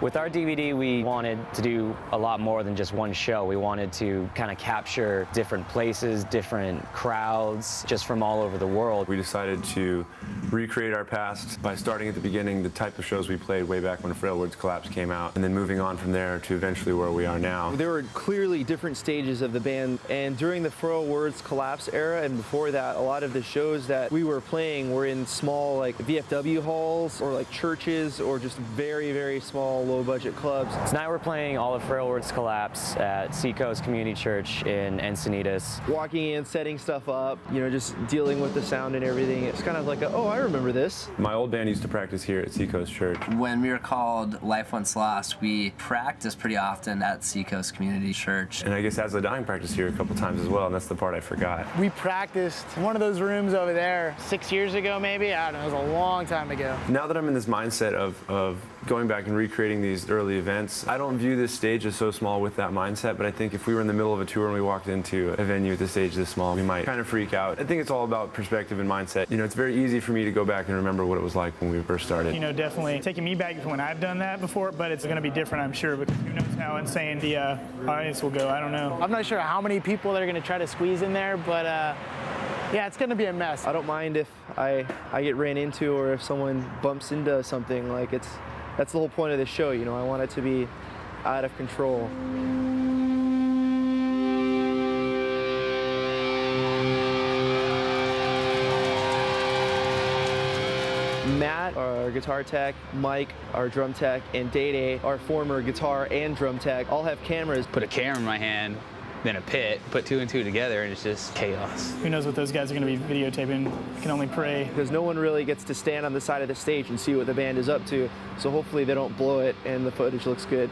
With our DVD, we wanted to do a lot more than just one show. We wanted to kind of capture different places, different crowds, just from all over the world. We decided to recreate our past by starting at the beginning, the type of shows we played way back when Frail Words Collapse came out, and then moving on from there to eventually where we are now. There were clearly different stages of the band, and during the Frail Words Collapse era and before that, a lot of the shows that we were playing were in small like VFW halls or like churches or just very, very small low-budget clubs. Tonight we're playing all of Frail Words Collapse at Seacoast Community Church in Encinitas. Walking in, setting stuff up, you know, just dealing with the sound and everything. It's kind of like, oh, I remember this. My old band used to practice here at Seacoast Church. When we were called Life Once Lost, we practiced pretty often at Seacoast Community Church. And I guess As I Dying practiced here a couple times as well, and that's the part I forgot. We practiced in one of those rooms over there 6 years ago, maybe. I don't know, it was a long time ago. Now that I'm in this mindset of going back and recreating these early events, I don't view this stage as so small with that mindset, but I think if we were in the middle of a tour and we walked into a venue with a stage this small, we might kind of freak out. I think it's all about perspective and mindset. You know, it's very easy for me to go back and remember what it was like when we first started. You know, definitely taking me back to when I've done that before, but it's going to be different, I'm sure, because who knows how insane the audience will go. I don't know. I'm not sure how many people they're going to try to squeeze in there, but yeah, it's going to be a mess. I don't mind if I get ran into or if someone bumps into something. Like that's the whole point of the show, you know. I want it to be out of control. Matt, our guitar tech, Mike, our drum tech, and Day, our former guitar and drum tech, all have cameras. Put a camera in my hand, then a pit, put two and two together, and it's just chaos. Who knows what those guys are going to be videotaping? I can only pray. Because no one really gets to stand on the side of the stage and see what the band is up to, so hopefully they don't blow it and the footage looks good.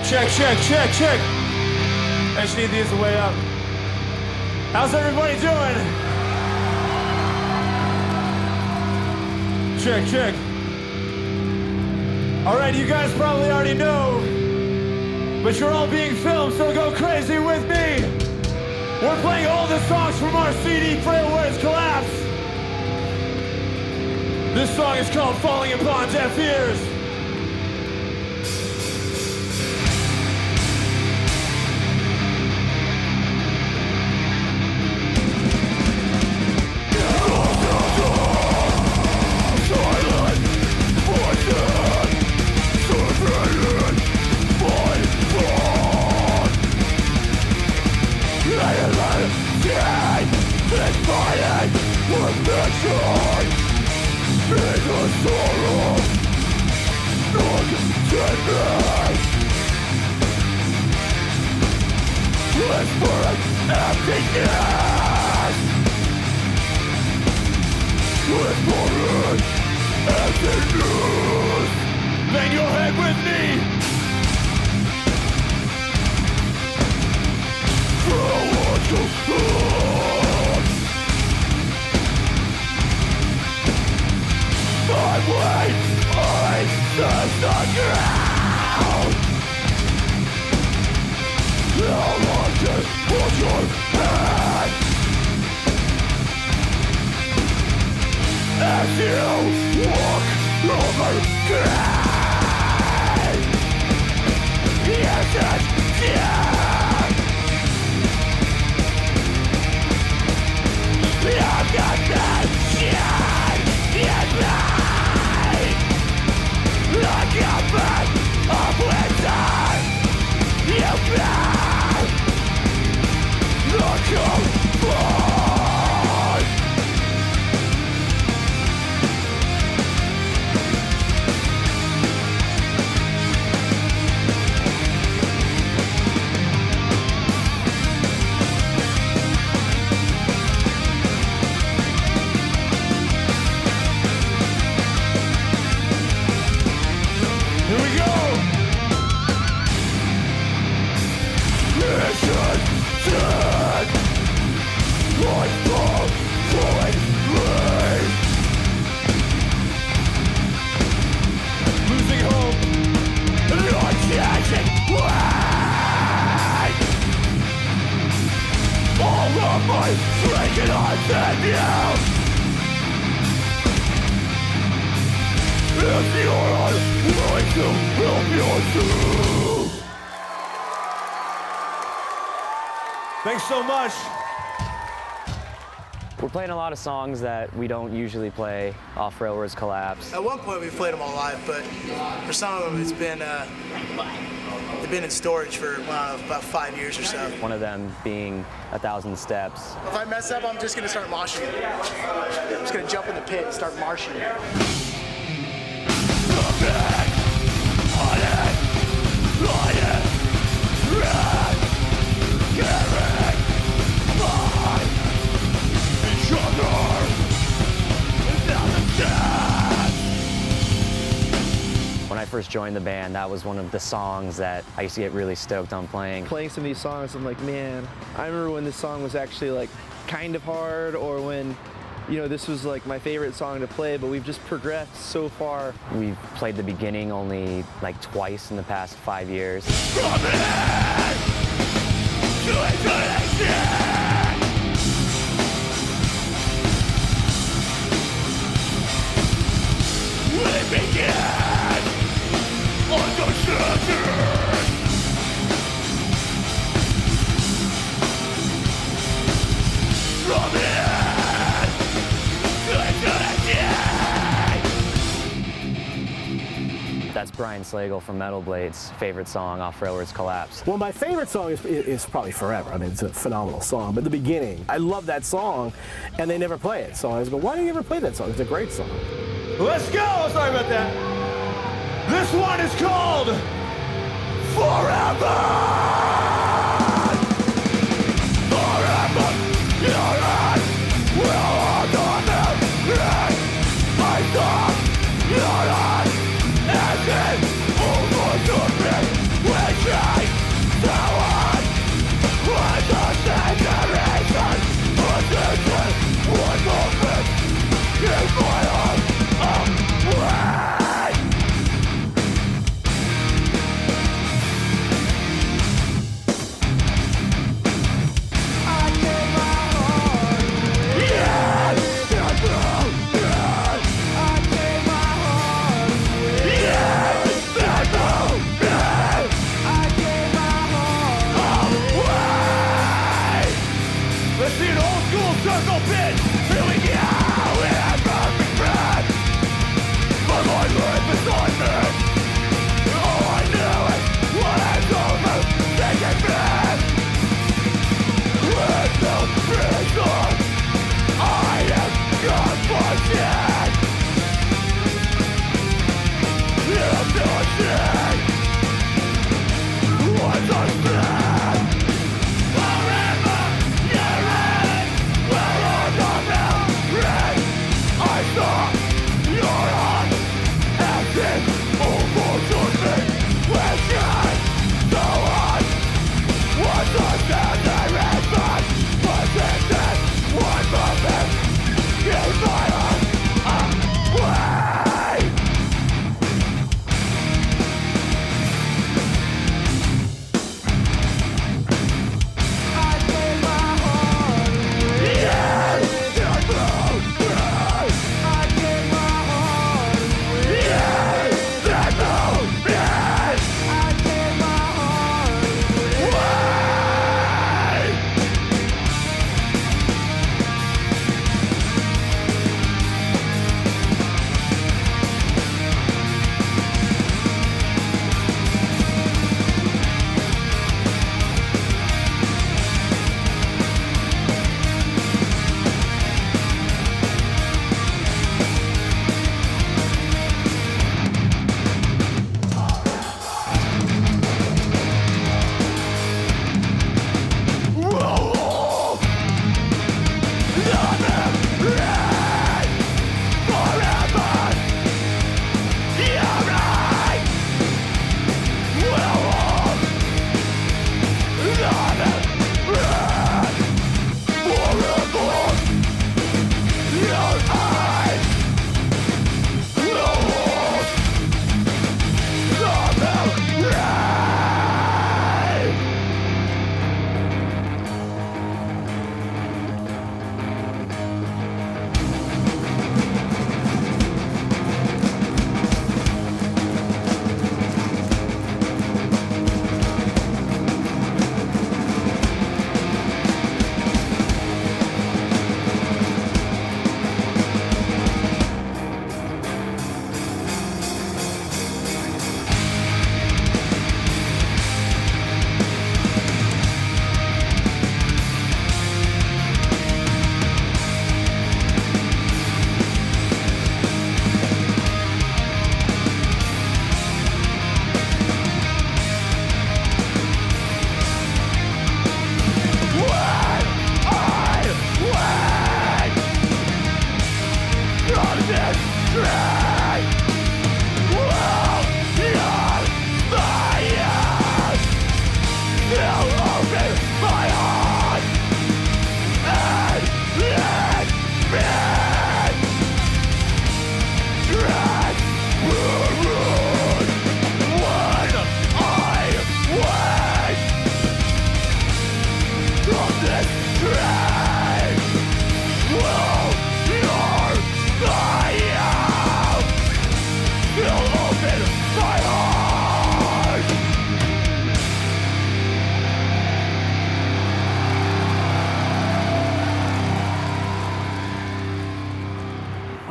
Check, check, check, check. I just need these the way up. How's everybody doing? Check, check. All right, you guys probably already know, but you're all being filmed, so go crazy with me. We're playing all the songs from our CD, Frail Words Collapse. This song is called Falling Upon Deaf Ears. Bang your head with me! My way, I touch the ground. Now I just hold your hand as you walk over ground. Yes, it's dead. I've got that shit. Yes, I got back up with time. You back. Not your fault. if you're unwilling to help yourself. Thanks so much. We're playing a lot of songs that we don't usually play off Railroads Collapse. At one point we played them all live, but for some of them it's been they've been in storage for about 5 years or so. One of them being 1,000 Steps. If I mess up, I'm just gonna start moshing. I'm just gonna jump in the pit and start marching. When I first joined the band, that was one of the songs that I used to get really stoked on playing. Playing some of these songs, I'm like, man, I remember when this song was actually like kind of hard, or when, you know, this was like my favorite song to play, but we've just progressed so far. We've played the beginning only like twice in the past 5 years. That's Brian Slagle from Metal Blade's favorite song off Railroads Collapse. Well, my favorite song is probably Forever. I mean, it's a phenomenal song. But the beginning, I love that song, and they never play it. So I was going, why do you never play that song? It's a great song. Let's go! Sorry about that. This one is called Forever! Forever, your eyes will hold on them. I saw your eyes as it overtook me. We tried so hard with the saturation. Attention, one moment, keep my heart away. Let's see an old school circle pit. Here we go, we have perfect breath. My mind life beside me. Oh, I knew it. What is over, taking back. With no prison, I am God for dead. If not dead, what's undead? Forever, you're in, we're on the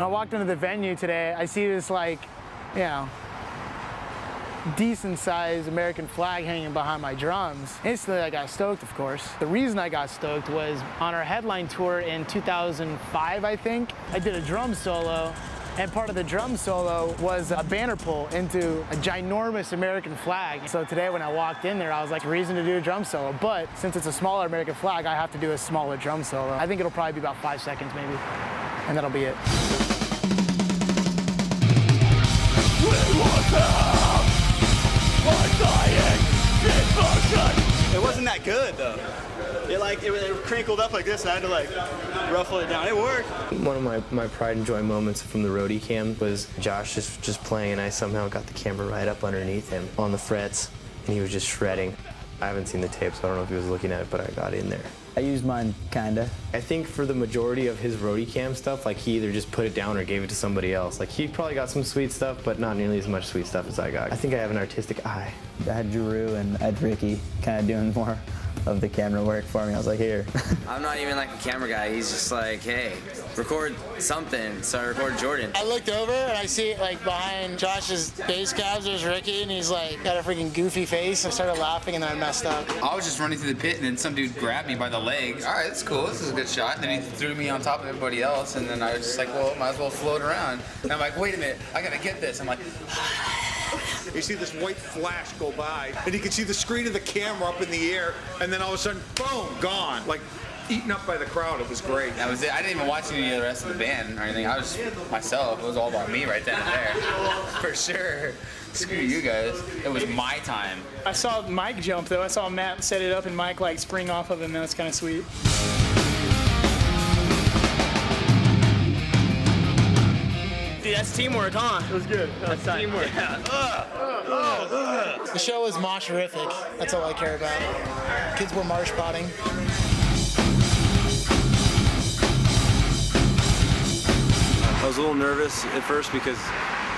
I walked into the venue today, I see this like, you know, decent sized American flag hanging behind my drums. Instantly I got stoked, of course. The reason I got stoked was on our headline tour in 2005, I think, I did a drum solo, and part of the drum solo was a banner pull into a ginormous American flag. So today when I walked in there, I was like, reason to do a drum solo. But since it's a smaller American flag, I have to do a smaller drum solo. I think it'll probably be about 5 seconds maybe, and that'll be it. It wasn't that good though. It crinkled up like this, and I had to like ruffle it down. It worked. One of my pride and joy moments from the roadie cam was Josh just playing, and I somehow got the camera right up underneath him on the frets, and he was just shredding. I haven't seen the tape, so I don't know if he was looking at it, but I got in there. I used mine, kinda. I think for the majority of his roadie cam stuff, like he either just put it down or gave it to somebody else. Like he probably got some sweet stuff, but not nearly as much sweet stuff as I got. I think I have an artistic eye. I had Drew and I had Ricky kind of doing more of the camera work for me. I was like, here. I'm not even like a camera guy. He's just like, hey, record something. So I recorded Jordan. I looked over and I see like behind Josh's bass cabs, there's Ricky, and he's like got a freaking goofy face. I started laughing and then I messed up. I was just running through the pit, and then some dude grabbed me by the leg. All right, that's cool. This is a good shot. And then he threw me on top of everybody else, and then I was just like, well, might as well float around. And I'm like, wait a minute, I gotta get this. I'm like, you see this white flash go by, and you can see the screen of the camera up in the air, and then all of a sudden, boom, gone. Like, eaten up by the crowd. It was great. that was it. I didn't even watch any of the rest of the band or anything. I was myself. It was all about me right then and there. For sure. Screw you guys. It was my time. I saw Mike jump, though. I saw Matt set it up and Mike, like, spring off of him. That was kind of sweet. Dude, that's teamwork, huh? It was good. That's teamwork. Yeah. The show was mosherific. That's all I care about. Kids were marsh potting. I was a little nervous at first because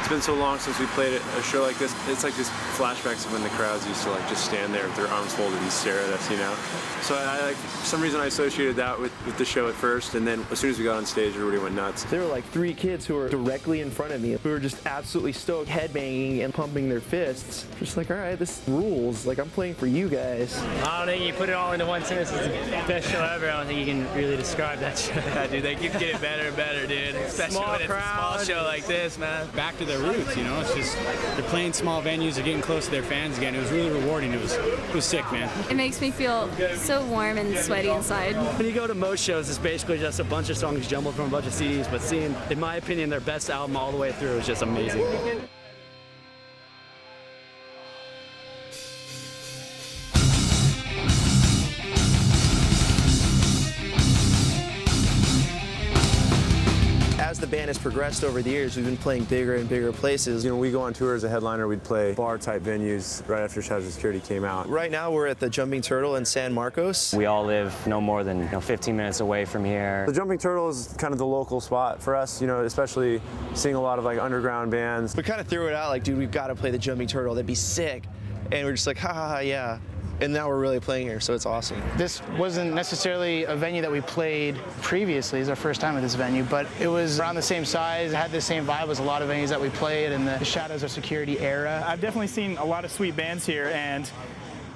it's been so long since we played a show like this. It's like this flashbacks of when the crowds used to like just stand there with their arms folded and stare at us, you know? So I like, for some reason I associated that with the show at first, and then as soon as we got on stage, everybody went nuts. There were like 3 kids who were directly in front of me who were just absolutely stoked, headbanging and pumping their fists. Just like, all right, this rules. Like, I'm playing for you guys. I don't think you put it all into one sentence. It's the best show ever. I don't think you can really describe that show. Yeah, dude, they keep getting better and better, dude. Especially when it's a small show like this, man. Back to their roots, you know? It's just, they're playing small venues, they're getting close to their fans again. It was really rewarding. It was sick, man. It makes me feel so warm and sweaty inside. When you go to most shows, it's basically just a bunch of songs jumbled from a bunch of CDs, but seeing, in my opinion, their best album all the way through is just amazing. As the band has progressed over the years, we've been playing bigger and bigger places. You know, we go on tour as a headliner, we'd play bar-type venues right after Shadows of Security came out. Right now, we're at the Jumping Turtle in San Marcos. We all live no more than 15 minutes away from here. The Jumping Turtle is kind of the local spot for us, you know, especially seeing a lot of like underground bands. We kind of threw it out like, dude, we've got to play the Jumping Turtle. That'd be sick. And we're just like, ha ha ha, yeah. And now we're really playing here, so it's awesome. This wasn't necessarily a venue that we played previously. It's our first time at this venue, but it was around the same size. It had the same vibe as a lot of venues that we played in the Shadows of Security era. I've definitely seen a lot of sweet bands here, and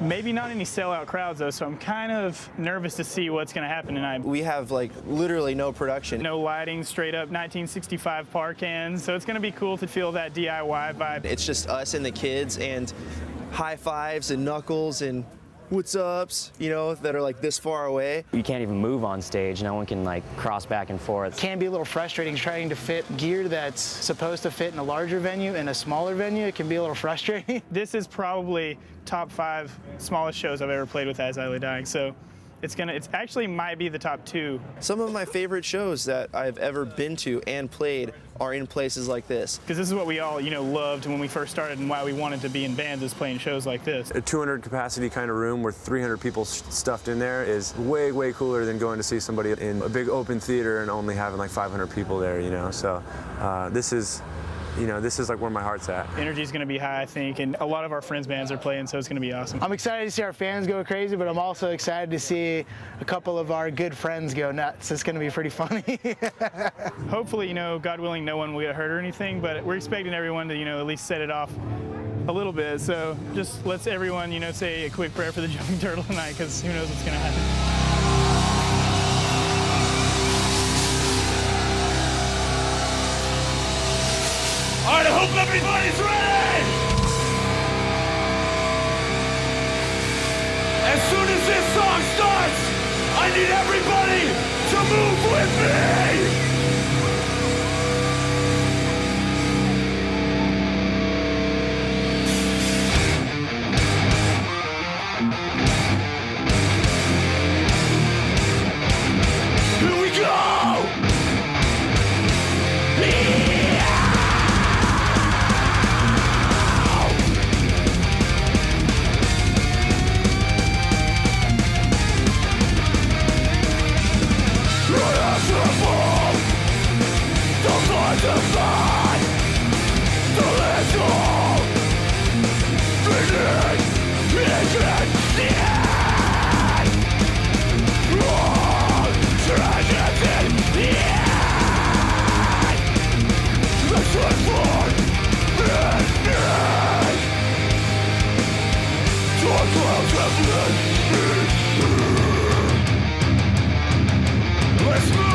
maybe not any sellout crowds, though, so I'm kind of nervous to see what's going to happen tonight. We have, like, literally no production. No lighting, straight up 1965 par cans, so it's going to be cool to feel that DIY vibe. It's just us and the kids, and high fives and knuckles and what's ups, you know, that are like this far away. You can't even move on stage. No one can like cross back and forth. It can be a little frustrating trying to fit gear that's supposed to fit in a larger venue in a smaller venue. It can be a little frustrating. This is probably top 5 smallest shows I've ever played with As I Lay Dying, so it's actually might be the top 2. Some of my favorite shows that I've ever been to and played are in places like this. Because this is what we all, you know, loved when we first started, and why we wanted to be in bands is playing shows like this. A 200 capacity kind of room with 300 people stuffed in there is way, way cooler than going to see somebody in a big open theater and only having like 500 people there, you know. So this is you know, this is like where my heart's at. Energy's going to be high, I think, and a lot of our friends' bands are playing, so it's going to be awesome. I'm excited to see our fans go crazy, but I'm also excited to see a couple of our good friends go nuts. It's going to be pretty funny. Hopefully, you know, God willing, no one will get hurt or anything, but we're expecting everyone to, you know, at least set it off a little bit. So just let's everyone, you know, say a quick prayer for the Jumping Turtle tonight, because who knows what's going to happen. All right, I hope everybody's ready. As soon as this song starts, I need everybody to move with me. Here we go. Let's move!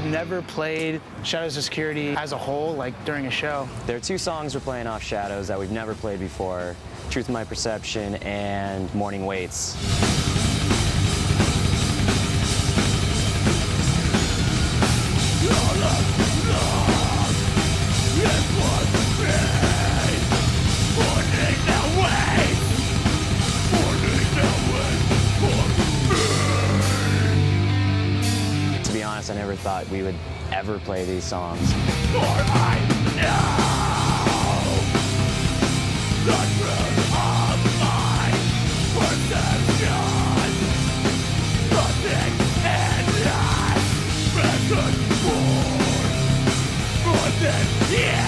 Never played Shadows of Security as a whole, like during a show. There are two songs we're playing off Shadows that we've never played before, Truth in My Perception and Morning Waits. To be honest, I never thought we would ever play these songs. For I know the truth of my perception. Nothing and not present more than you.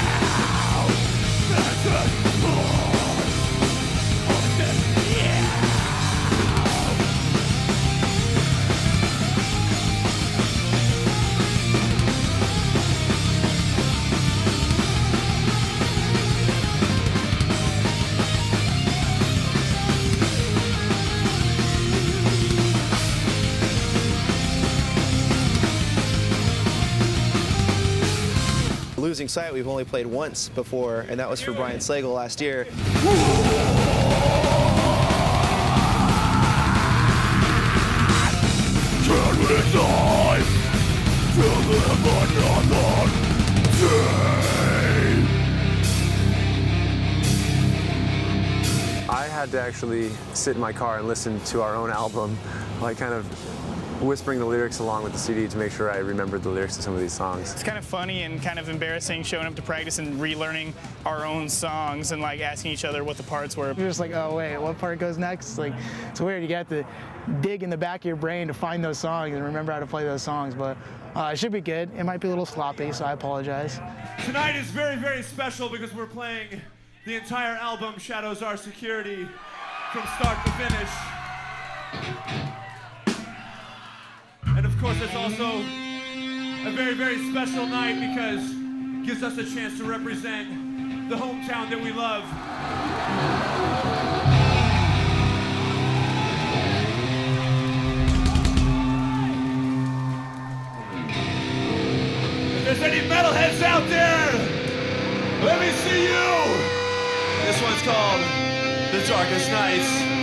Present more than you. Losing Sight we've only played once before, and that was for Brian Slagle last year. Can we die to live another day? I had to actually sit in my car and listen to our own album, like kind of whispering the lyrics along with the CD to make sure I remembered the lyrics to some of these songs. It's kind of funny and kind of embarrassing showing up to practice and relearning our own songs and like asking each other what the parts were. You're just like, oh wait, what part goes next? Like, it's weird. You got to dig in the back of your brain to find those songs and remember how to play those songs. But it should be good. It might be a little sloppy, so I apologize. Tonight is very, very special because we're playing the entire album, Shadows Are Security, from start to finish. And of course, it's also a very, very special night because it gives us a chance to represent the hometown that we love. If there's any metalheads out there, let me see you! This one's called The Darkest Nights.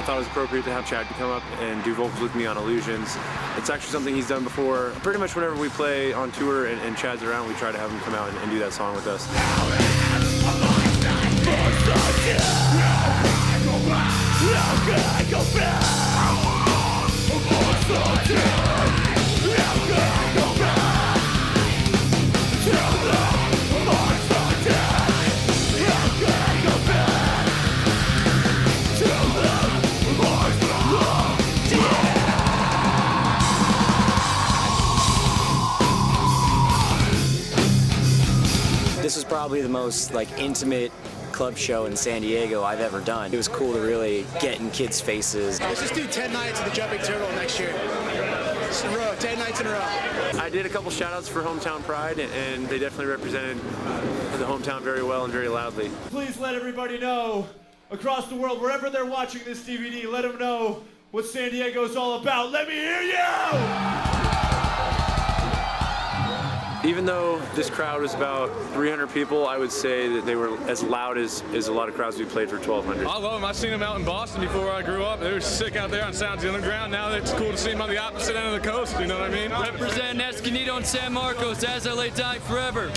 thought it was appropriate to have Chad come up and do vocals with me on Illusions. It's actually something he's done before. Pretty much whenever we play on tour and Chad's around, we try to have him come out and do that song with us. This was probably the most intimate club show in San Diego I've ever done. It was cool to really get in kids' faces. Let's just do 10 nights of the Jumping Turtle next year. Just in a row, 10 nights in a row. I did a couple shout-outs for Hometown Pride, and they definitely represented the hometown very well and very loudly. Please let everybody know across the world, wherever they're watching this DVD, let them know what San Diego's all about. Let me hear you! Even though this crowd was about 300 people, I would say that they were as loud as a lot of crowds we played for 1,200. I love them. I've seen them out in Boston before I grew up. They were sick out there on Sounds Underground. Now it's cool to see them on the opposite end of the coast, you know what I mean? Representing Escondido and San Marcos, as LA die forever.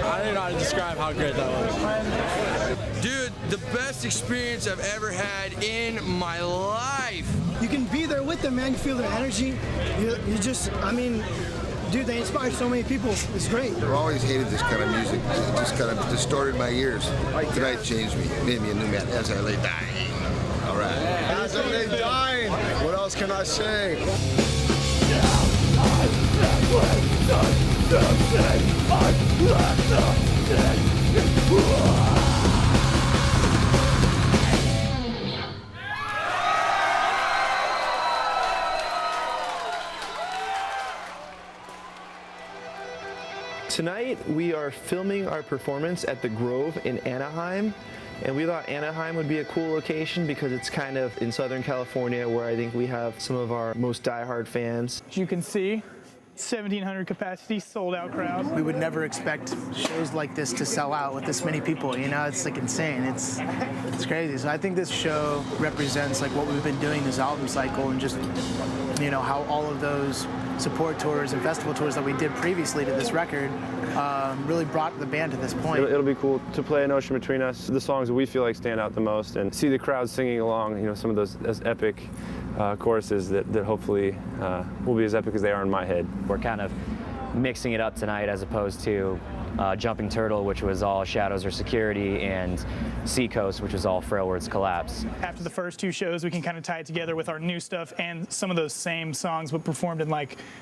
I don't know how to describe how great that was. Dude, the best experience I've ever had in my life. You can be there with them, man. You feel their energy. You just, dude, they inspire so many people. It's great. I've always hated this kind of music. It just kind of distorted my ears. Tonight changed me, made me a new man as I lay dying. All right. As I lay dying. What else can I say? Tonight, we are filming our performance at the Grove in Anaheim, and we thought Anaheim would be a cool location because it's kind of in Southern California where I think we have some of our most diehard fans. As you can see, 1,700 capacity, sold out crowd. We would never expect shows like this to sell out with this many people, it's insane. It's crazy. So I think this show represents what we've been doing this album cycle, and just how all of those support tours and festival tours that we did previously to this record really brought the band to this point. It'll be cool to play An Ocean Between Us, the songs that we feel like stand out the most, and see the crowd singing along, some of those epic choruses that hopefully will be as epic as they are in my head. We're kind of mixing it up tonight as opposed to Jumping Turtle, which was all Shadows or Security, and Seacoast, which was all Frail Words Collapse. After the first two shows, we can kind of tie it together with our new stuff and some of those same songs, but performed in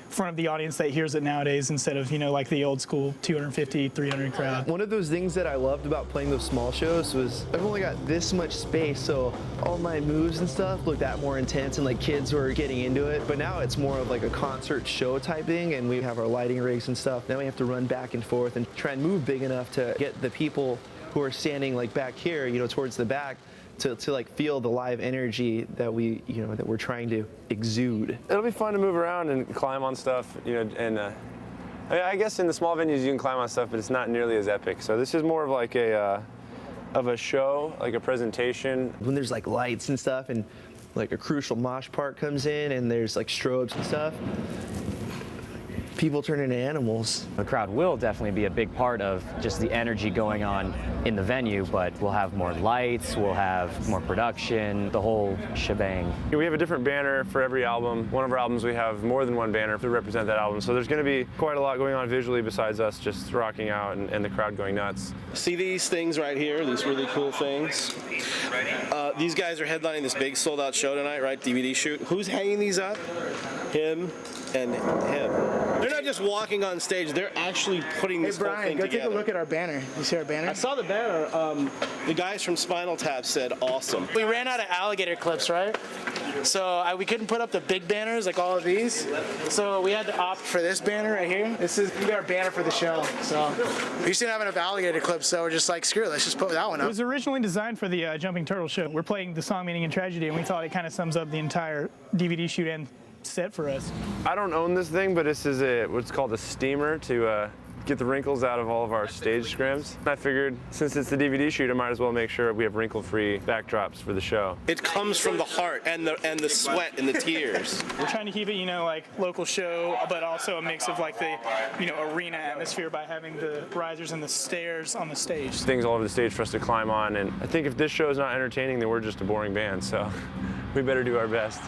front of the audience that hears it nowadays instead of, the old school 250, 300 crowd. One of those things that I loved about playing those small shows was I've only got this much space, so all my moves and stuff look that more intense, and kids were getting into it. But now it's more of a concert show type thing, and we have our lighting rigs and stuff. Now we have to run back and forth and try and move big enough to get the people who are standing back here, towards the back, to feel the live energy that that we're trying to exude. It'll be fun to move around and climb on stuff, and I guess in the small venues you can climb on stuff, but it's not nearly as epic. So this is more of a show, a presentation. When there's lights and stuff, and a crucial mosh part comes in, and there's strobes and stuff, people turn into animals. The crowd will definitely be a big part of just the energy going on in the venue, but we'll have more lights, we'll have more production, the whole shebang. We have a different banner for every album. One of our albums we have more than one banner to represent that album, so there's going to be quite a lot going on visually besides us just rocking out and the crowd going nuts. See these things right here, these really cool things? These guys are headlining this big sold-out show tonight, right? DVD shoot. Who's hanging these up? Him and him. They're not just walking on stage, they're actually putting this whole thing together. Go take a look at our banner. You see our banner? I saw the banner. The guys from Spinal Tap said awesome. We ran out of alligator clips, right? So we couldn't put up the big banners like all of these. So we had to opt for this banner right here. This is our banner for the show. So we used to have enough alligator clips, so we're just screw it, let's just put that one up. It was originally designed for the Jumping Turtle show. We're playing the song Meaning and Tragedy, and we thought it kind of sums up the entire DVD shoot and set for us. I don't own this thing, but this is what's called a steamer to get the wrinkles out of all of our stage scrims. I figured since it's the DVD shoot, I might as well make sure we have wrinkle-free backdrops for the show. It comes from the heart and the sweat and the tears. We're trying to keep it, like local show, but also a mix of like the, arena atmosphere by having the risers and the stairs on the stage. Things all over the stage for us to climb on, and I think if this show is not entertaining, then we're just a boring band, so we better do our best.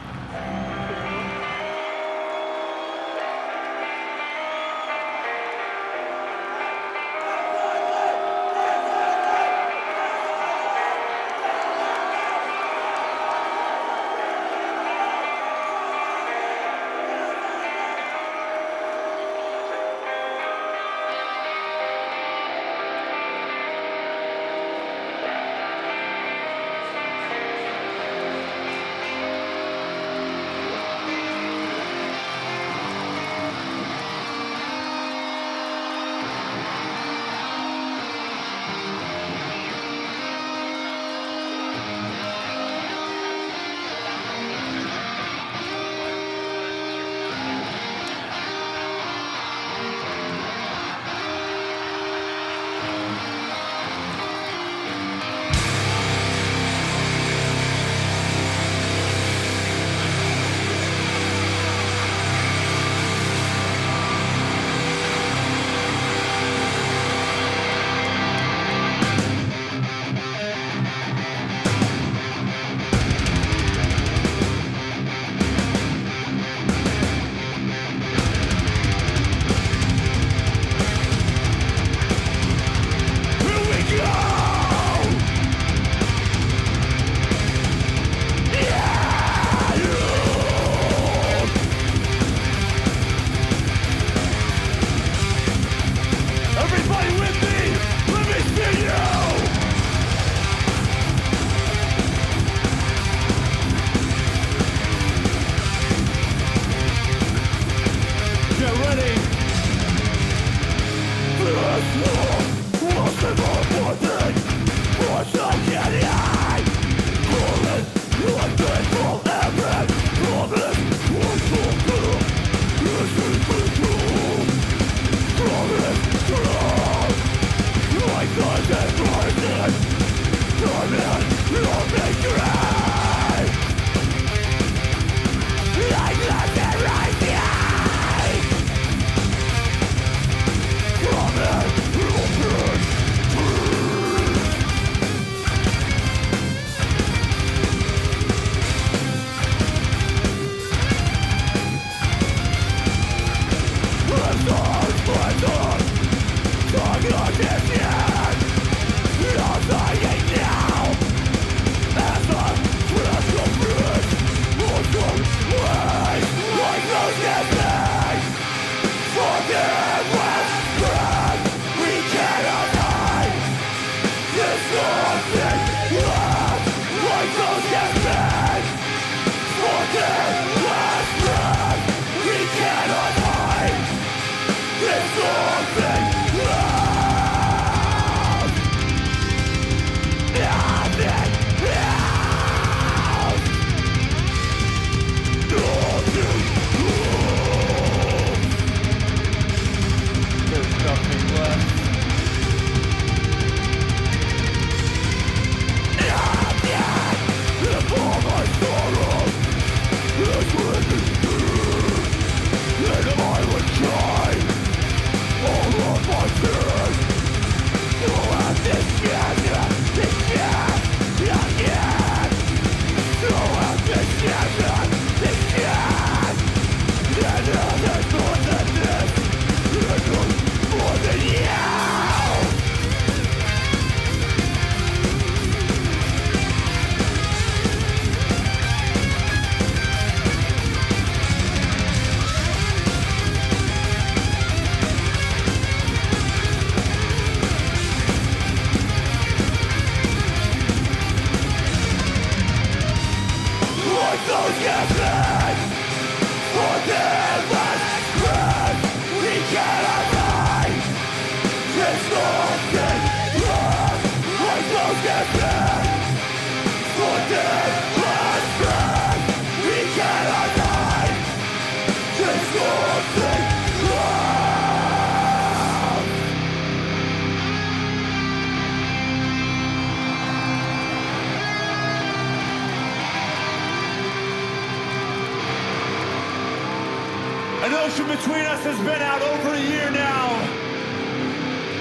Ocean Between Us has been out over a year now.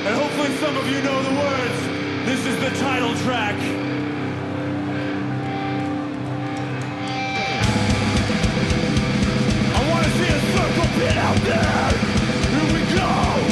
And hopefully some of you know the words. This is the title track. I want to see a circle pit out there. Here we go.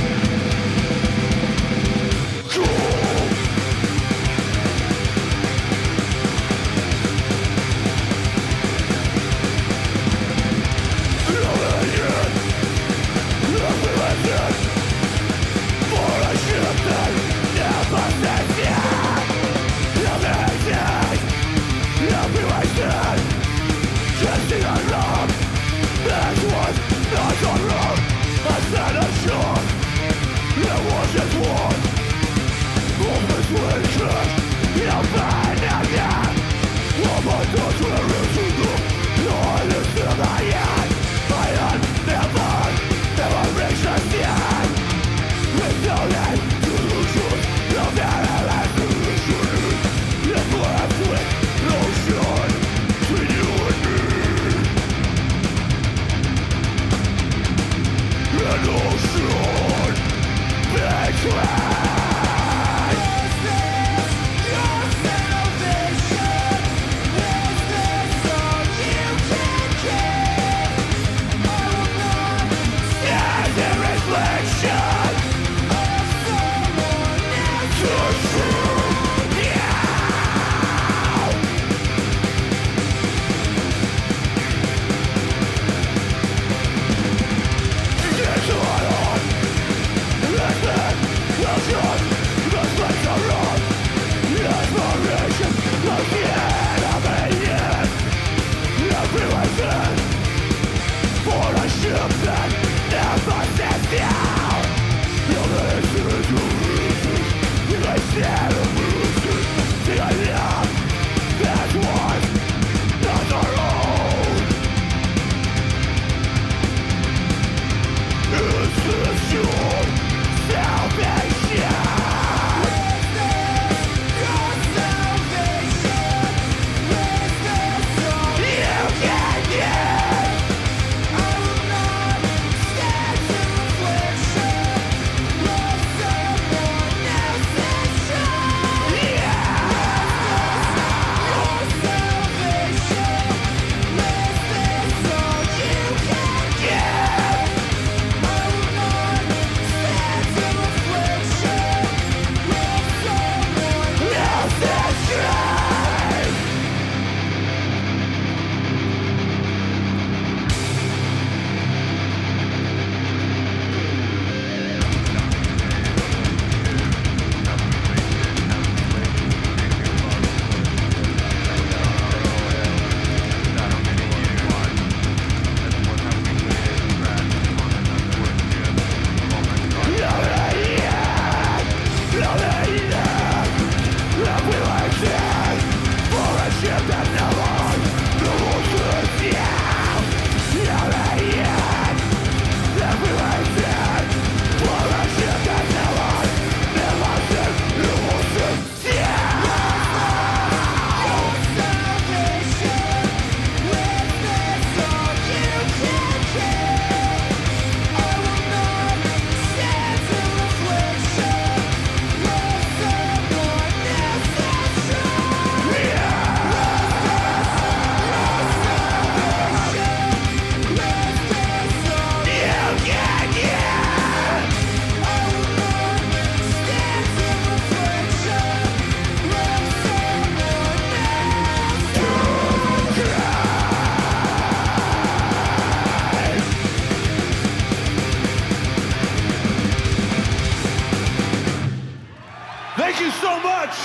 Thank you so much.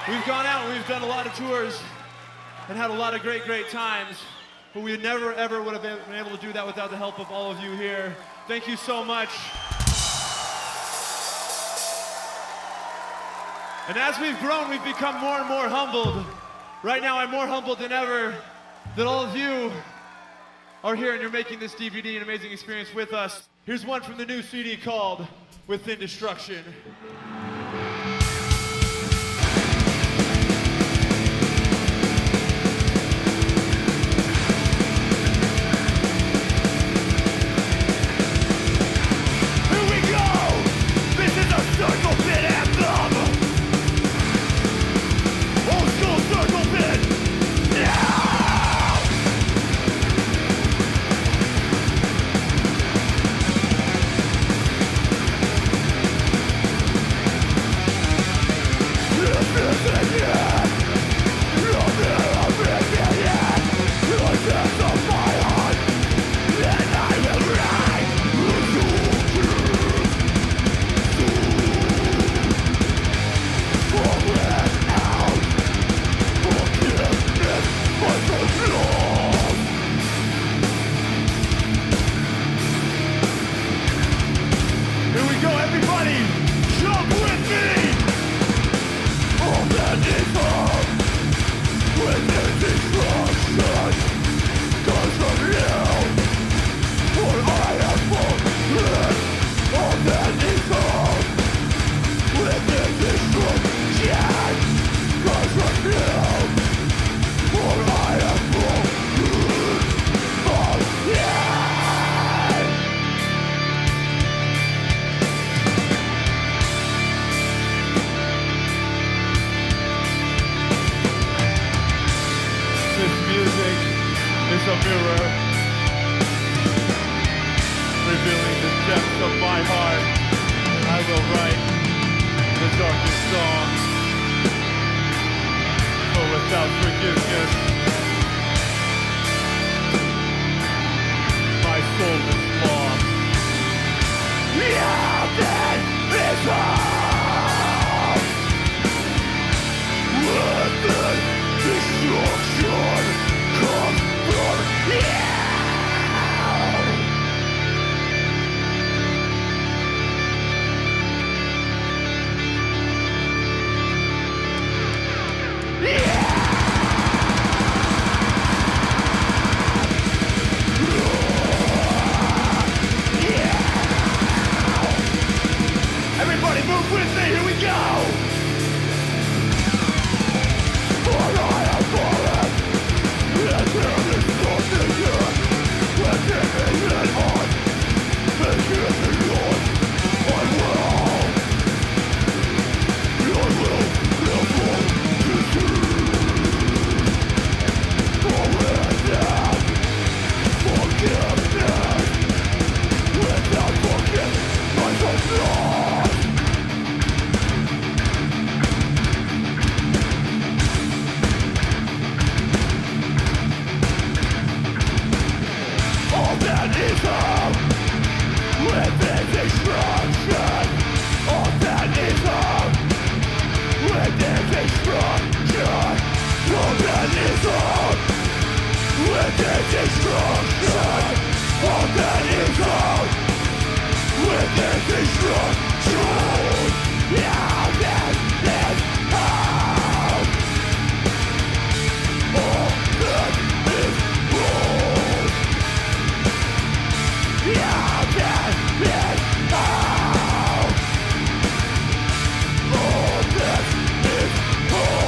We've gone out and we've done a lot of tours and had a lot of great times, but we never ever would have been able to do that without the help of all of you here. Thank you so much. And as we've grown, we've become more and more humbled. Right now, I'm more humbled than ever that all of you are here and you're making this DVD an amazing experience with us. Here's one from the new CD called Within Destruction. of forgiveness. My soul is lost. Yeah, that is all. Let the destruction come from you. Everybody move with me, here we go! For I am fallen, and there is nothing here. Let it be in heart, and give me yours. I will live for to see. Forgiveness, forgiveness. Without forgiveness, I don't know. All that is up with this destruction. All that is up with this destruction. All that is up with this destruction. All that is up with this destruction. All that is up. All that is wrong. Yeah, that is all. All that is wrong.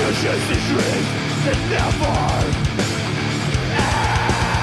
To chase these dreams that never end.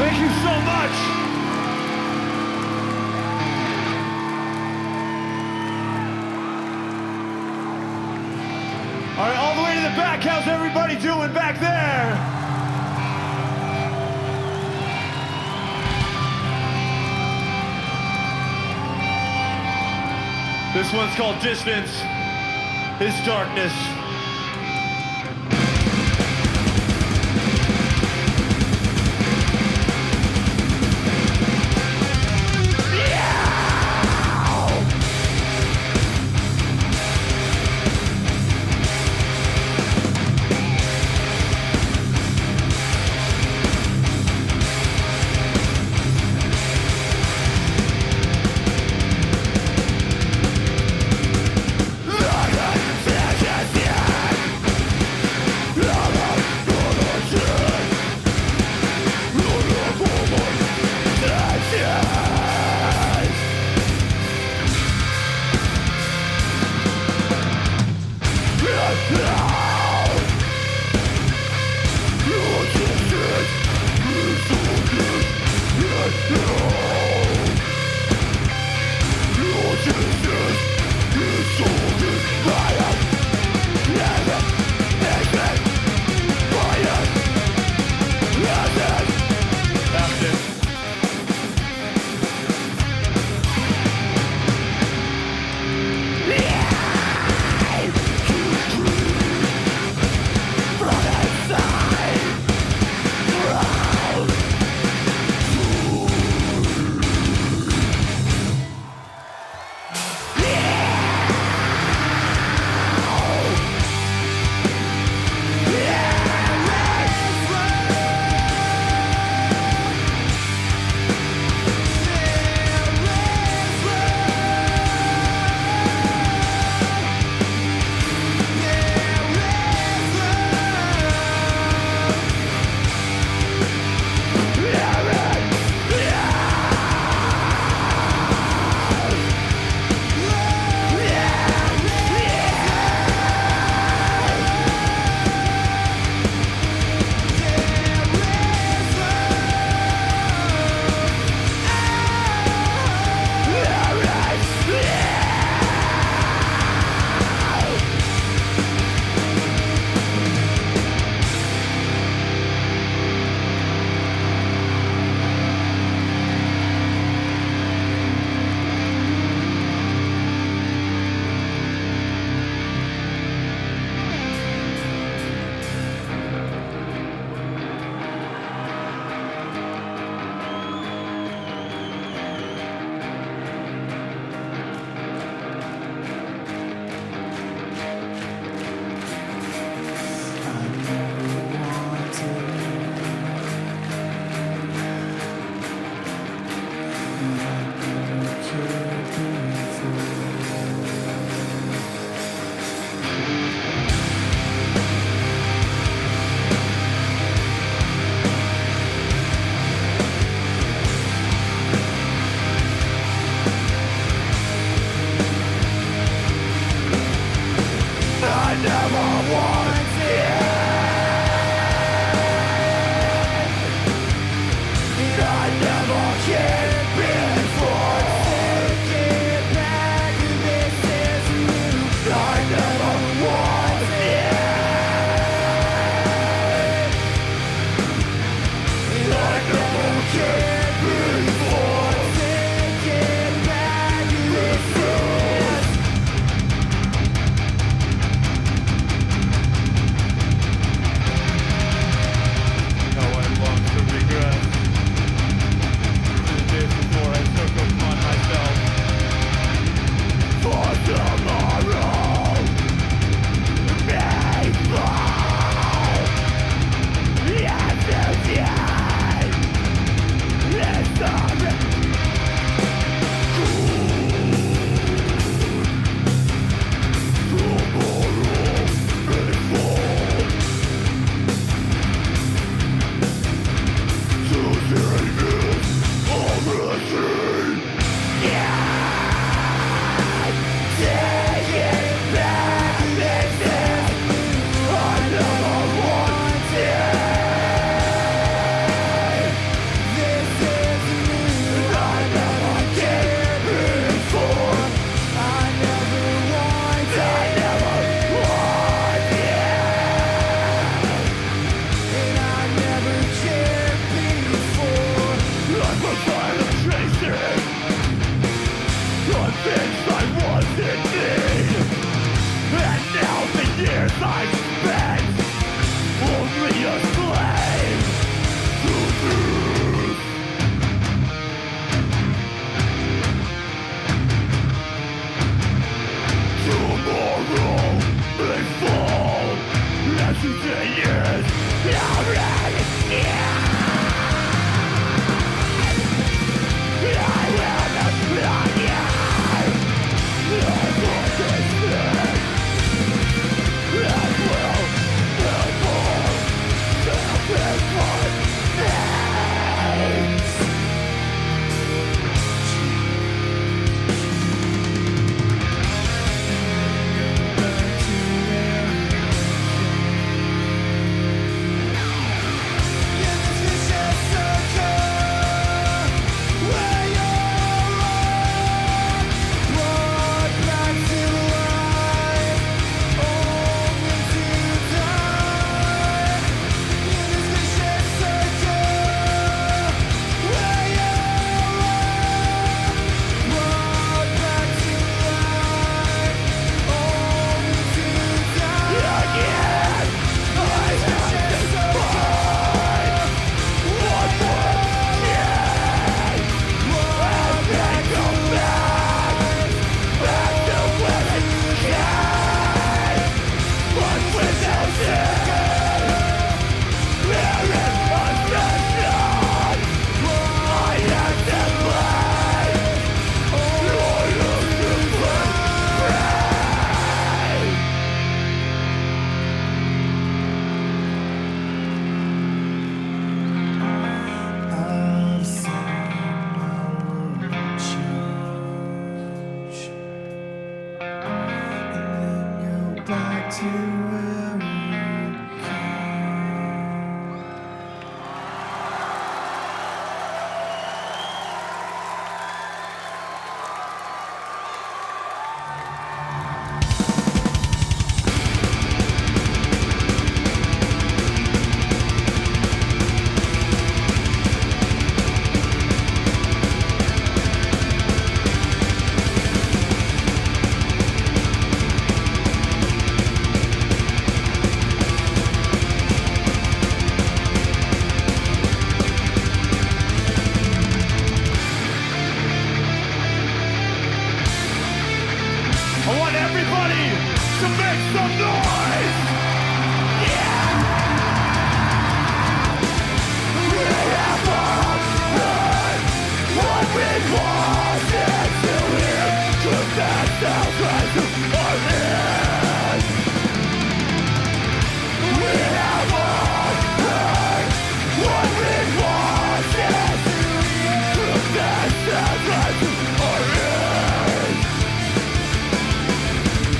Thank you so much. All right, all the way to the back. How's everybody doing back there? This one's called Distance is Darkness. Yeah.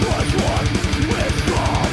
What's one with God?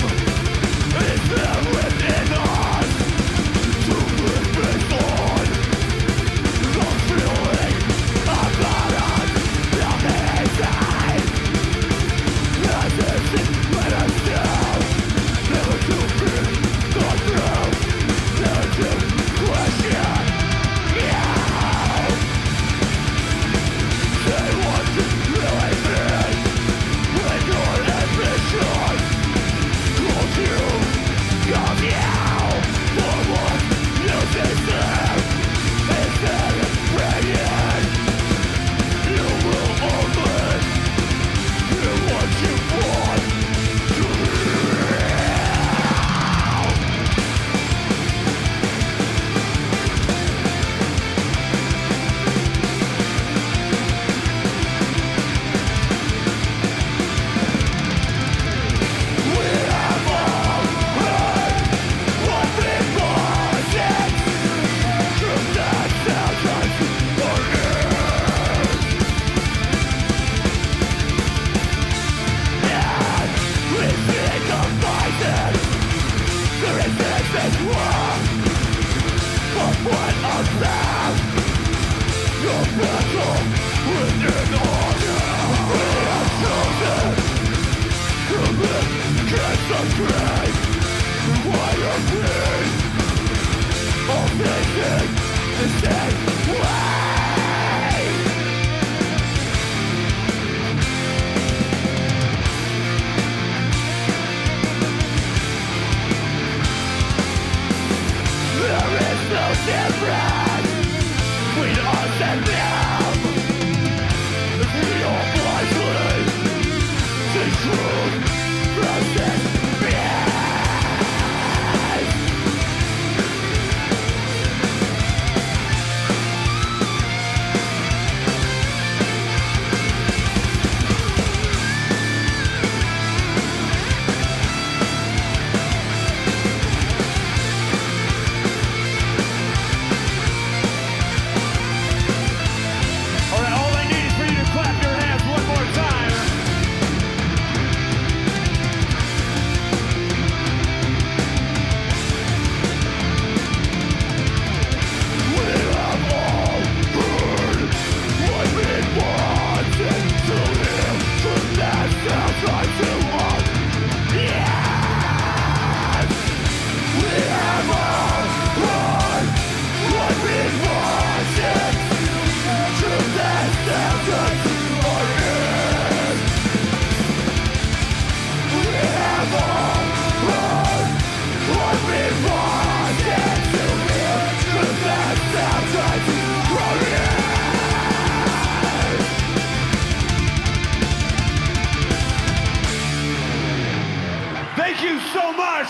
Thank you so much.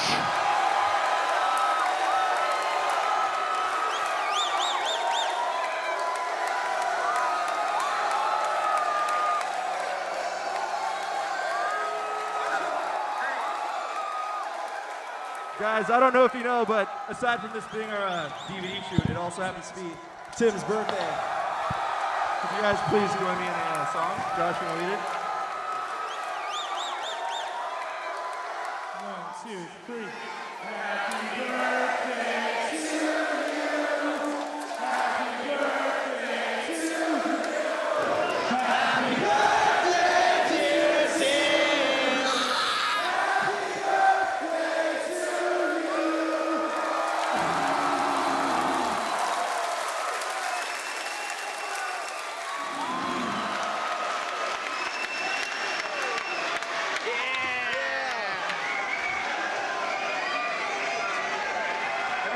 Guys, I don't know if you know, but aside from this being our DVD shoot, it also happens to be Tim's birthday. Could you guys please join me in a song? Josh, you want to lead it? 1, 2, 3. Happy birthday to you. Happy birthday to you. Happy birthday, dear Tim. Happy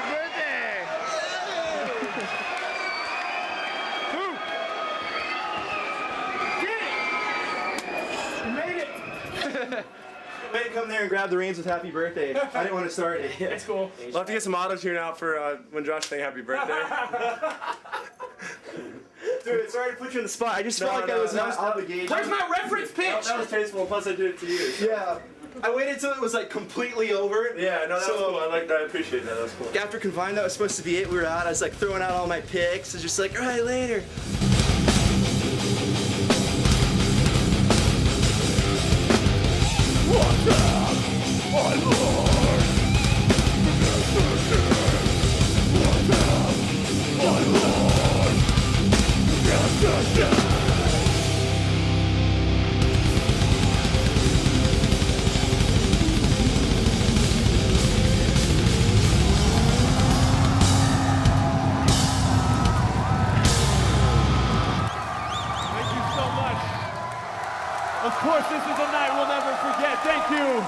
birthday to you. Way to come there and grab the reins with happy birthday. I didn't want to start it. It's cool. We'll have to get some auto-tune out for when Josh saying happy birthday. Dude, sorry to put you on the spot. I just felt like I was not obligated. Where's my reference pitch? That was tasteful, plus I did it to you. Yeah. I waited until it was like completely over. Yeah, no, that was cool. I like that. I appreciate that. That was cool. After Confined, that was supposed to be it. We were out. I was like throwing out all my picks. I was just like, all right, later. Of course, this is a night we'll never forget. Thank you.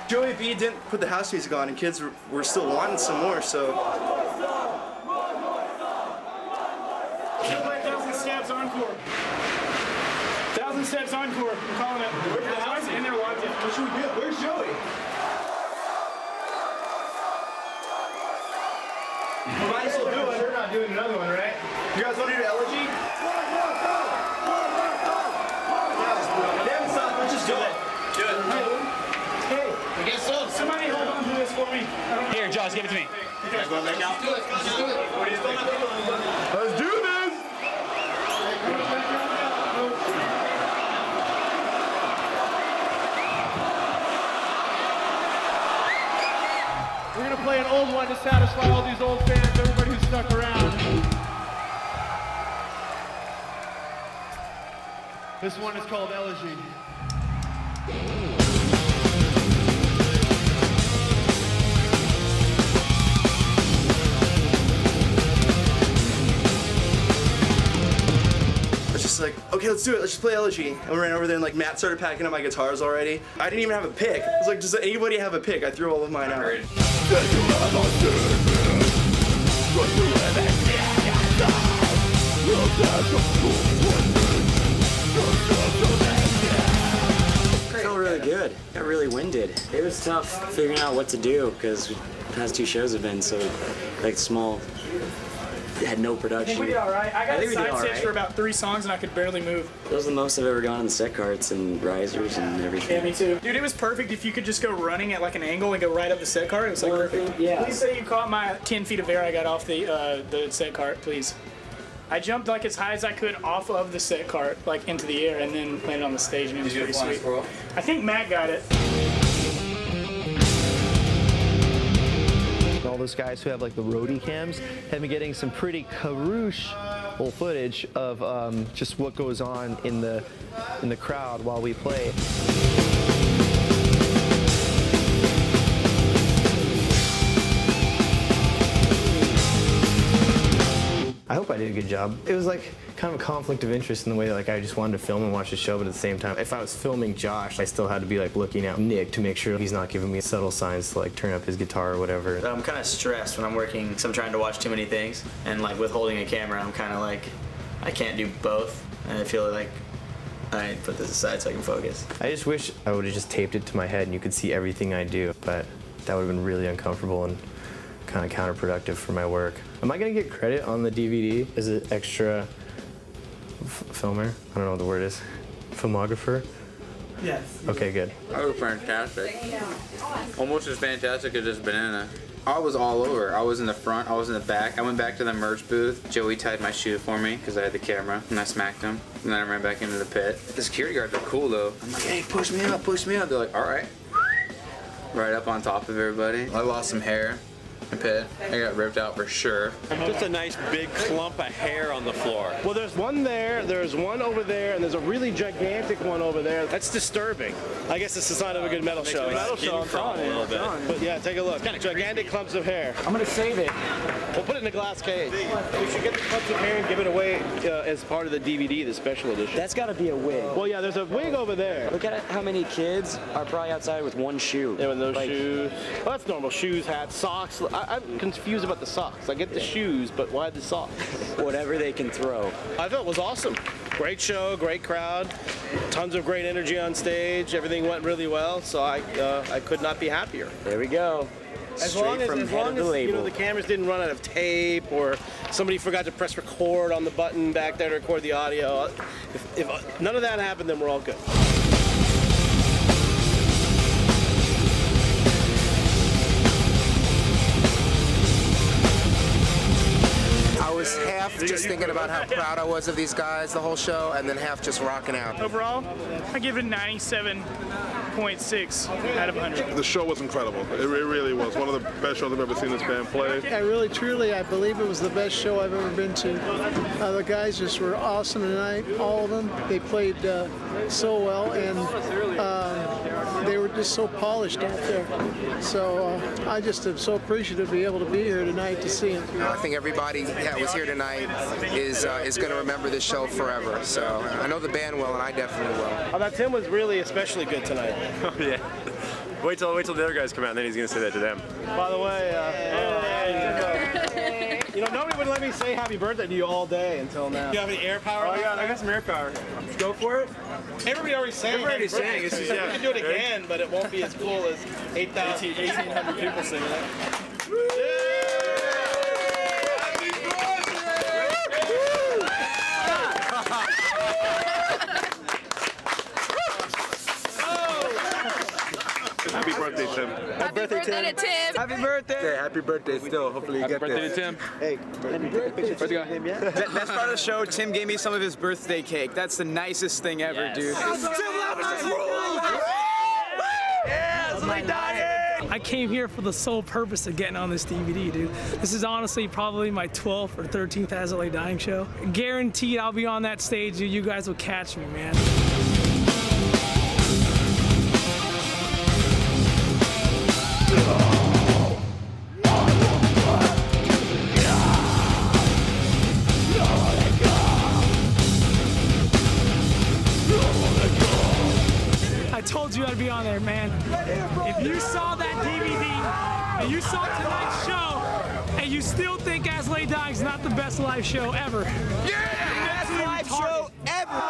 Joey B didn't put the house music on, and kids were still wanting some more, so. 1,000 Steps Encore. 1,000 Steps Encore. I'm calling it. Where's the house? In there watching. What should we do? Where's Joey? Might as well do it. We're not doing another one, right? You guys want to do elegy? Damn, son, let's just do it. Do it. Hey, I guess so. Somebody hold on to this for me. Here, Josh, give it to me. You guys going back out? Let's do it. What do you think? Let's do this! We're going to play an old one to satisfy all these old fans, everybody who stuck around. This one is called Elegy. Just like, okay, let's do it. Let's just play Elegy. And we ran over there and like Matt started packing up my guitars already. I didn't even have a pick. I was like, does anybody have a pick? I threw all of mine out. It felt really good. Got really winded. It was tough figuring out what to do because the past 2 shows have been so like small. Had no production. I think we did all right. I got think we did side all stage right. for about 3 songs and I could barely move. That was the most I've ever gone on the set carts and risers and everything. Yeah, me too. Dude, it was perfect if you could just go running at like an angle and go right up the set cart. It was like perfect. Yeah. Please say you caught my 10 feet of air I got off the set cart, please. I jumped like as high as I could off of the set cart, like into the air, and then landed on the stage, and it was pretty sweet. I think Matt got it. All those guys who have like the roadie cams have been getting some pretty caroosh footage of just what goes on in the crowd while we play. I hope I did a good job. It was like kind of a conflict of interest in the way that like I just wanted to film and watch the show, but at the same time, if I was filming Josh, I still had to be like looking at Nick to make sure he's not giving me subtle signs to like turn up his guitar or whatever. I'm kind of stressed when I'm working because I'm trying to watch too many things, and like with holding a camera, I'm kind of like I can't do both, and I feel like I put this aside so I can focus. I just wish I would have just taped it to my head and you could see everything I do, but that would have been really uncomfortable and kind of counterproductive for my work. Am I gonna get credit on the DVD as an extra filmer? I don't know what the word is. Filmographer? Yes. Okay, good. That was fantastic. Almost as fantastic as this banana. I was all over. I was in the front, I was in the back. I went back to the merch booth. Joey tied my shoe for me because I had the camera, and I smacked him. And then I ran back into the pit. The security guards are cool though. I'm like, hey, push me up, push me up. They're like, all right. Right up on top of everybody. I lost some hair. Pit. I got ripped out for sure. Just a nice big clump of hair on the floor. Well, there's one there, there's one over there, and there's a really gigantic one over there. That's disturbing. I guess it's a sign of a good metal show. Metal show, I'm telling you. But yeah, take a look. Gigantic clumps of hair. I'm gonna save it. We'll put it in a glass cage. We should get the clumps of hair and give it away as part of the DVD, the special edition. That's got to be a wig. Well, yeah, there's a wig over there. Look at how many kids are probably outside with one shoe. Yeah, with no shoes. Well, that's normal. Shoes, hats, socks. I'm confused about the socks. I get the shoes, but why the socks? Whatever they can throw. I thought it was awesome. Great show, great crowd, tons of great energy on stage. Everything went really well, so I could not be happier. There we go. As long as the cameras didn't run out of tape or somebody forgot to press record on the button back there to record the audio. If none of that happened, then we're all good. I was half just thinking about how proud I was of these guys the whole show, and then half just rocking out. Overall, I give it 97.6 out of 100. The show was incredible. It really was. One of the best shows I've ever seen this band play. I really, truly, I believe it was the best show I've ever been to. The guys just were awesome tonight, all of them. They played so well, and they were just so polished out there. So I just am so appreciative to be able to be here tonight to see them. I think everybody that was here tonight is going to remember this show forever. So I know the band will, and I definitely will. Oh, that Tim was really especially good tonight. Oh yeah. Wait till the other guys come out, and then he's gonna say that to them. By the way, you know, nobody would let me say happy birthday to you all day until now. You have any air power? Oh, I got some air power. Go for it. Everybody already sang. Everybody sang. We can do it again, but it won't be as cool as 1,800 people singing it. Happy birthday, Tim. Happy birthday to Tim. Happy birthday. Yeah, happy birthday still. Hopefully you get birthday this. to Tim. Hey, happy birthday. Where's he going? Best part of the show, Tim gave me some of his birthday cake. That's the nicest thing ever, dude. I came here for the sole purpose of getting on this DVD, dude. This is honestly probably my 12th or 13th As I Lay Dying show. Guaranteed I'll be on that stage, dude. You guys will catch me, man. And you saw tonight's show, and you still think As I Lay Dying is not the best live show ever. Yeah! Best live show ever!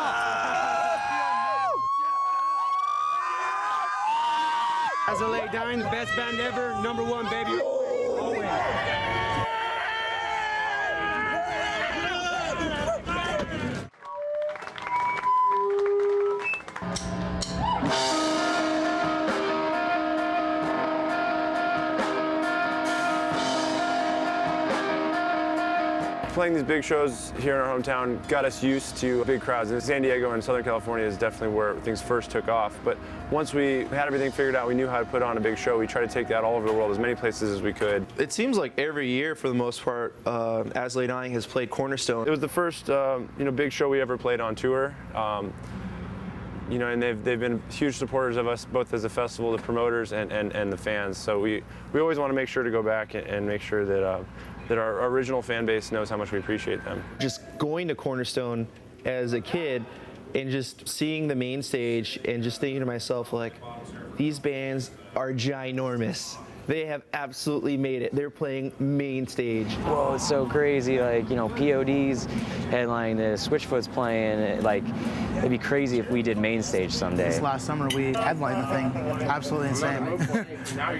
As I Lay Dying, the best band ever, #1, baby. Playing these big shows here in our hometown got us used to big crowds. And San Diego and Southern California is definitely where things first took off. But once we had everything figured out, we knew how to put on a big show. We tried to take that all over the world, as many places as we could. It seems like every year, for the most part, As I Lay Dying has played Cornerstone. It was the first big show we ever played on tour. And they've been huge supporters of us, both as a festival, the promoters, and the fans. So we always want to make sure to go back and make sure that our original fan base knows how much we appreciate them. Just going to Cornerstone as a kid and just seeing the main stage and just thinking to myself, like, these bands are ginormous. They have absolutely made it. They're playing main stage. Whoa, it's so crazy. Like, POD's headlining this, Switchfoot's playing. Like, it'd be crazy if we did main stage someday. This last summer, we headlined the thing. Absolutely insane.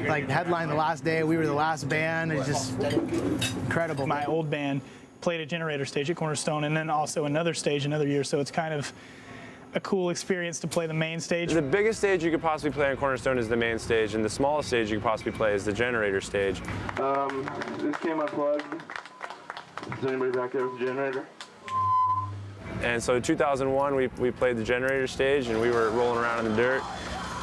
Like, headline the last day, we were the last band. It's just incredible. My old band played a Generator stage at Cornerstone, and then also another stage another year, so it's kind of a cool experience to play the main stage. The biggest stage you could possibly play on Cornerstone is the main stage, and the smallest stage you could possibly play is the Generator stage. This came unplugged. Is anybody back there with the Generator? And so in 2001, we played the Generator stage, and we were rolling around in the dirt.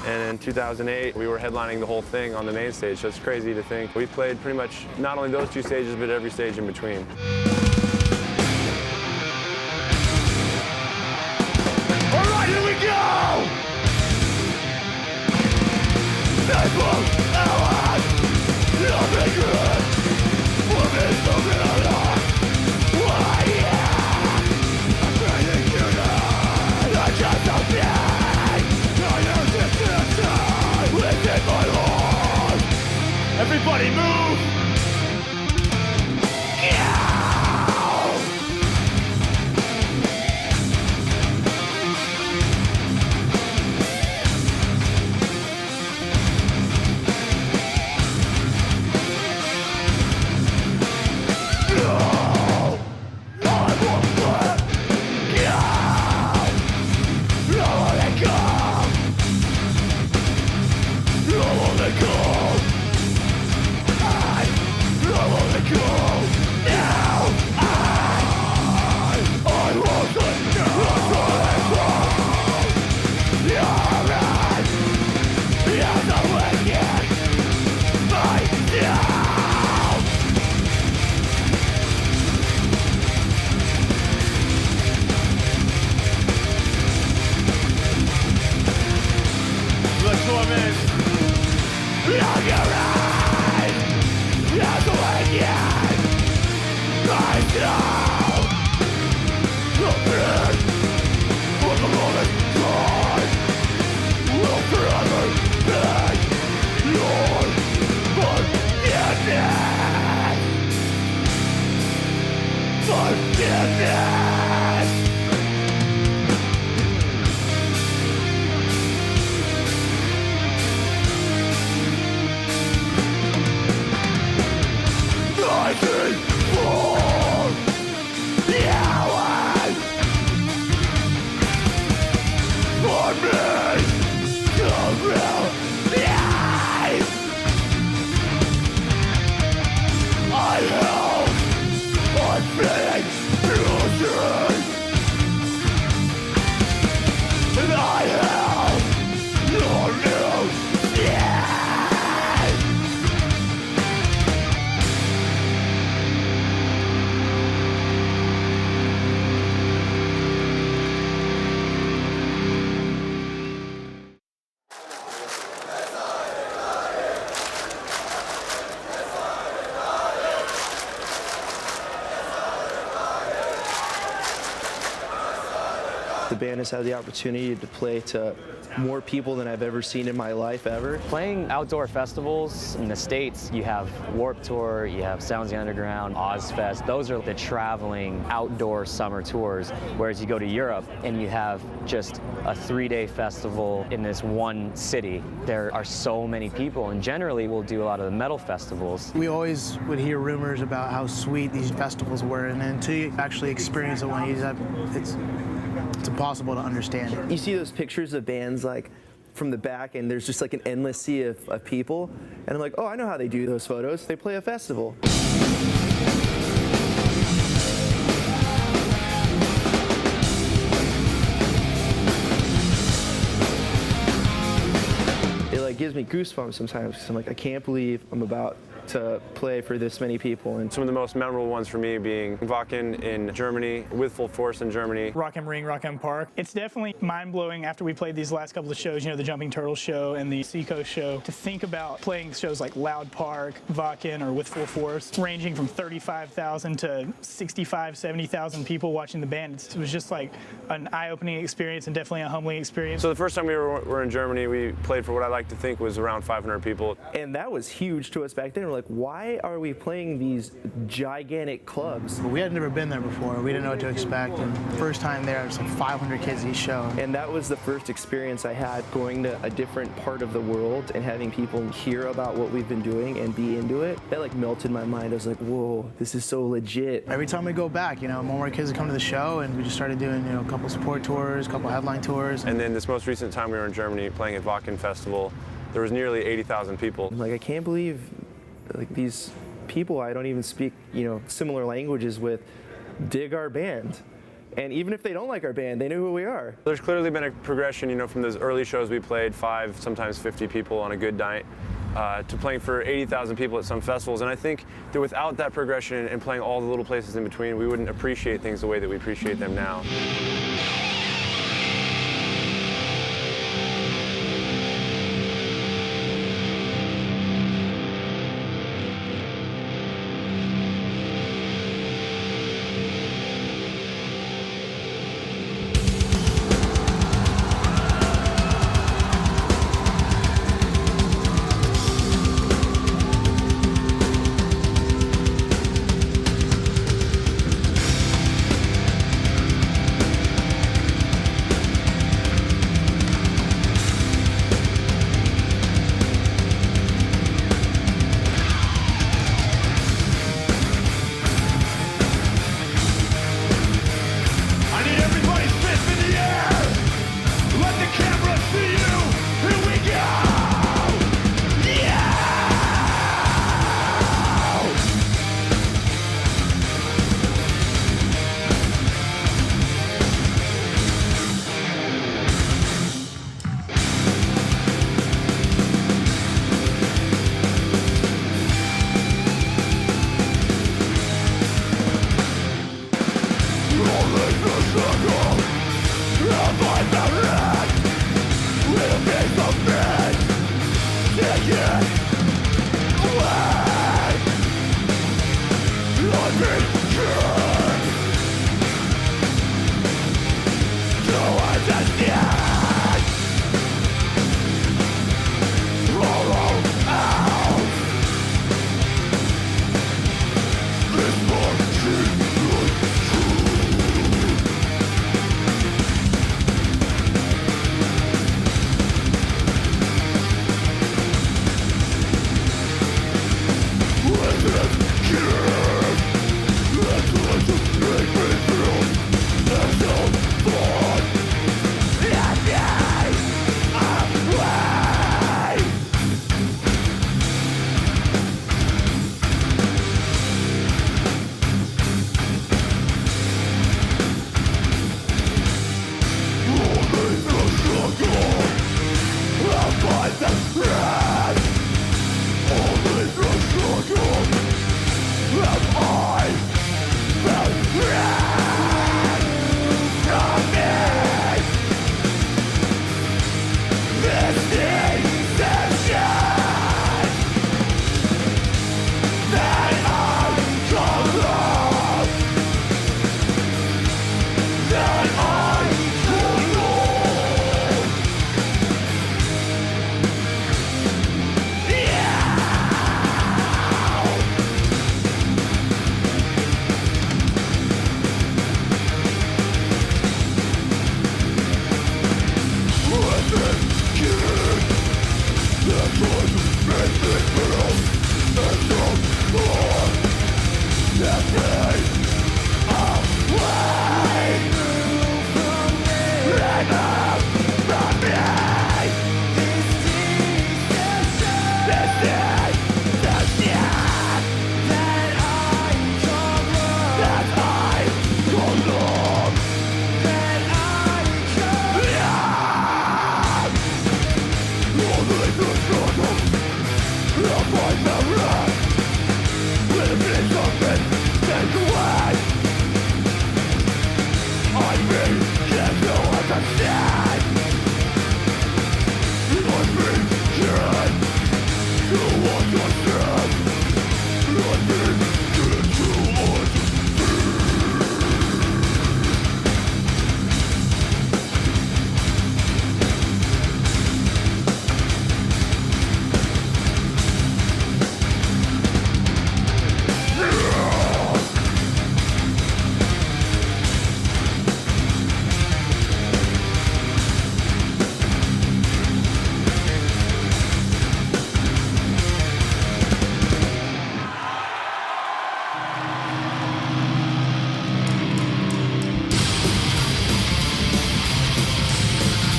And in 2008, we were headlining the whole thing on the main stage, so it's crazy to think. We played pretty much not only those two stages, but every stage in between. Here we go! People, allies, nothing good. Women, something alive. Why, yeah! I'm trying to I just don't die. I am just inside. Within my heart. Everybody move! Yeah! The band has had the opportunity to play to more people than I've ever seen in my life ever. Playing outdoor festivals in the States, you have Warped Tour, you have Sounds of the Underground, Ozfest. Those are the traveling outdoor summer tours. Whereas you go to Europe and you have just a 3-day festival in this one city. There are so many people, and generally we'll do a lot of the metal festivals. We always would hear rumors about how sweet these festivals were, and then until you actually experience it one, it's impossible to understand it. You see those pictures of bands like from the back, and there's just like an endless sea of people, and I'm like, oh, I know how they do those photos. They play a festival. It like gives me goosebumps sometimes, because I'm like, I can't believe I'm about to play for this many people. And some of the most memorable ones for me being Wacken in Germany, With Full Force in Germany. Rock am Ring, Rock am Park. It's definitely mind-blowing after we played these last couple of shows, you know, the Jumping Turtles show and the Seacoast show, to think about playing shows like Loud Park, Wacken, or With Full Force, ranging from 35,000 to 65, 70,000 people watching the band. It was just like an eye-opening experience and definitely a humbling experience. So the first time we were in Germany, we played for what I like to think was around 500 people. And that was huge to us back then. We're like, why are we playing these gigantic clubs? We had never been there before. We didn't know what to expect. And first time there, it was like 500 kids each show. And that was the first experience I had going to a different part of the world and having people hear about what we've been doing and be into it. That like melted my mind. I was like, whoa, this is so legit. Every time we go back, you know, more kids come to the show, and we just started doing, you know, a couple support tours, a couple headline tours. And then this most recent time we were in Germany playing at Wacken Festival, there was nearly 80,000 people. I'm like, I can't believe like these people I don't even speak, you know, similar languages with dig our band. And even if they don't like our band, they know who we are. There's clearly been a progression, you know, from those early shows we played 5, sometimes 50 people on a good night, to playing for 80,000 people at some festivals. And I think that without that progression and playing all the little places in between, we wouldn't appreciate things the way that we appreciate them now.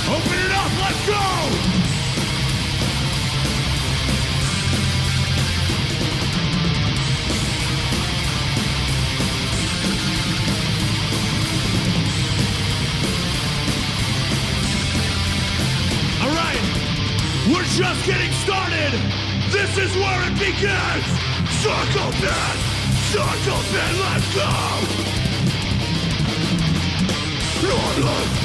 Open it up, let's go! All right, we're just getting started. This is where it begins. Circle pit, let's go! Lord,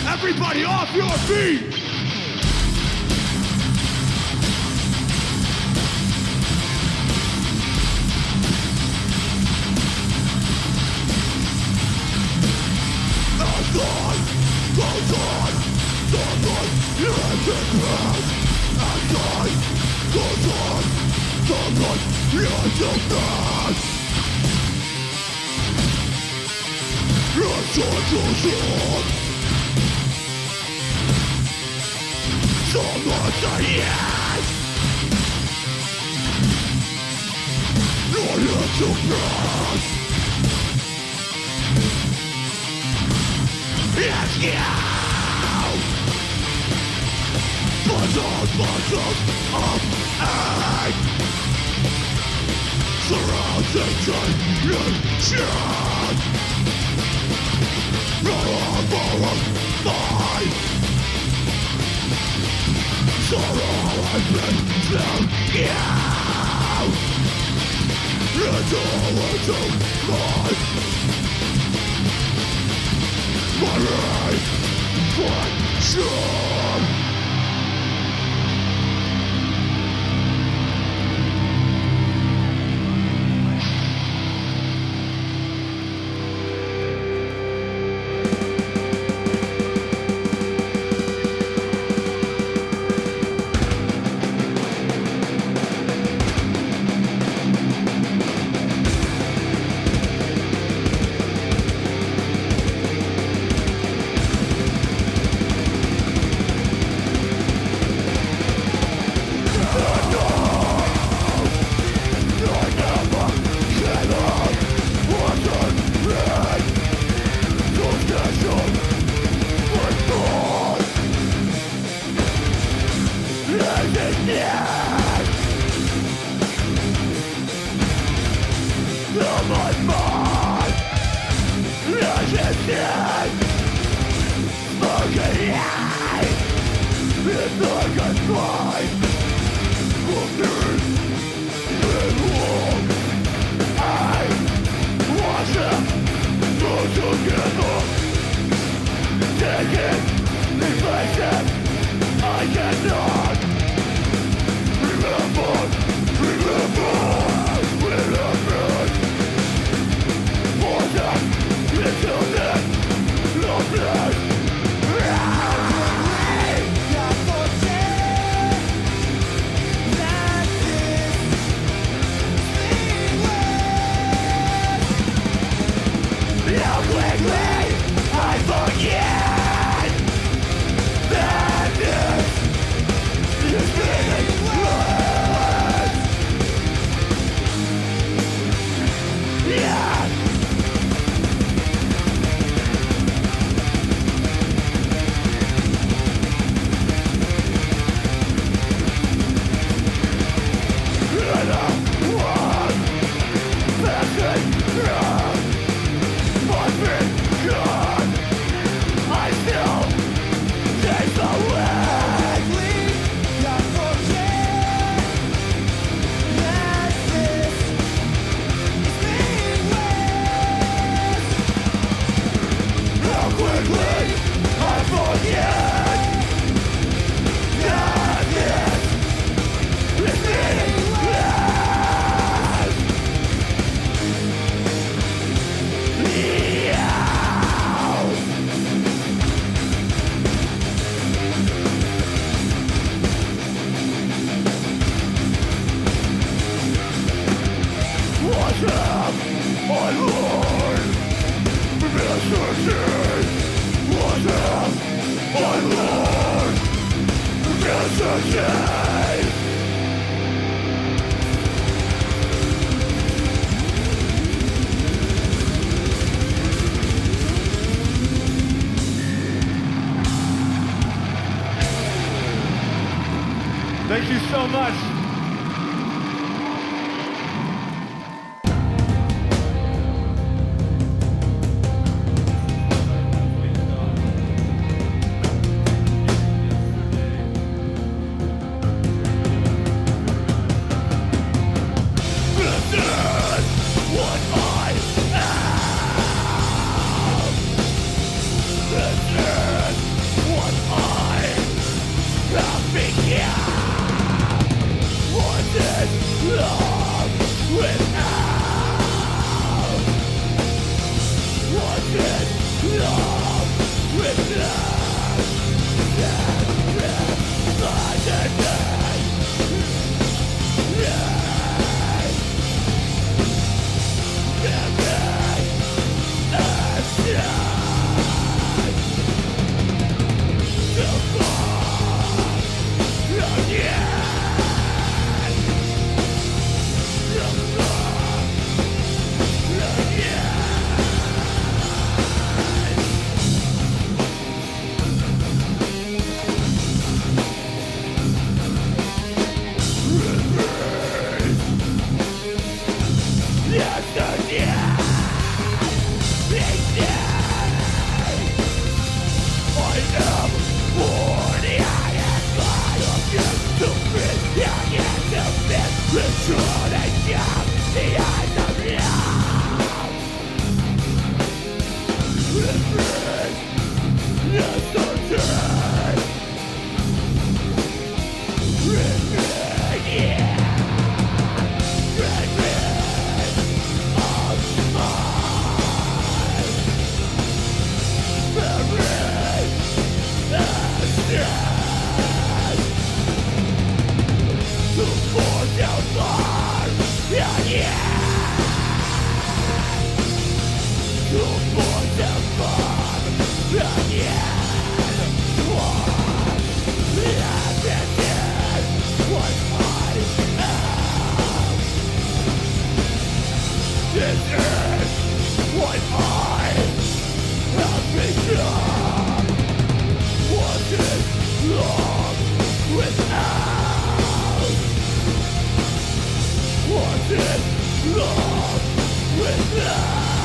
Everybody off your feet! Smoking Thank you so much. Love without